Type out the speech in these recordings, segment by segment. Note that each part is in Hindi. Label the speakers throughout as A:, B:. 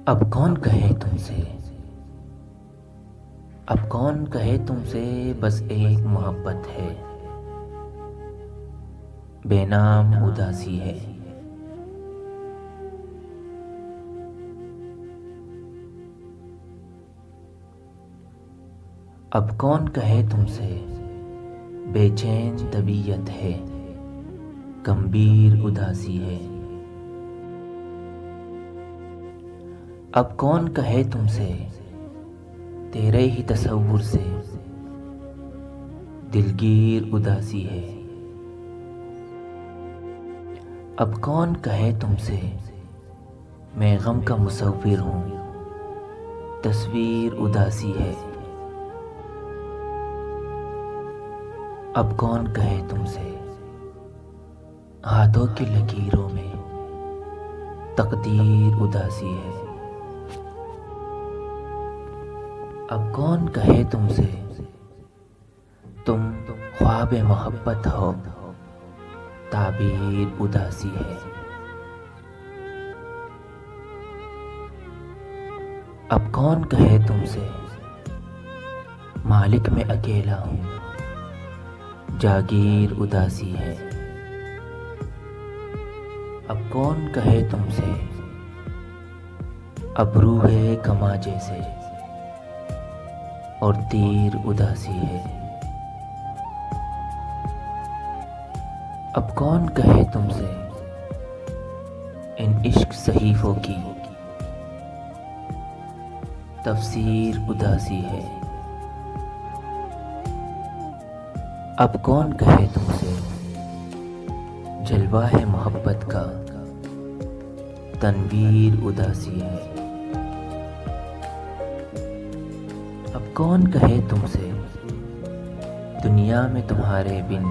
A: अब कौन कहे तुमसे, अब कौन कहे तुमसे, बस एक मोहब्बत है, बेनाम उदासी है। अब कौन कहे तुमसे, बेचैन तबीयत है, गंभीर उदासी है। अब कौन कहे तुमसे, तेरे ही तसव्वुर से दिलगीर उदासी है। अब कौन कहे तुमसे, मैं गम का मुसव्विर हूँ, तस्वीर उदासी है। अब कौन कहे तुमसे, हाथों की लकीरों में तकदीर उदासी है। अब कौन कहे तुमसे, तुम ख्वाब मोहब्बत हो, ताबीर उदासी है। अब कौन कहे तुमसे, मालिक में अकेला हूँ, जागीर उदासी है। अब कौन कहे तुमसे, अबरू है कमाजे से और तीर उदासी है। अब कौन कहे तुमसे, इन इश्क सहीफों की तफसीर उदासी है। अब कौन कहे तुमसे, जलवा है मोहब्बत का, तनवीर उदासी है। अब कौन कहे तुमसे, दुनिया में तुम्हारे बिन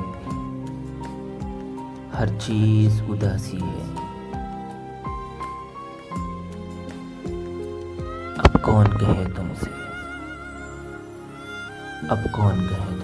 A: हर चीज उदासी है। अब कौन कहे तुमसे, अब कौन कहे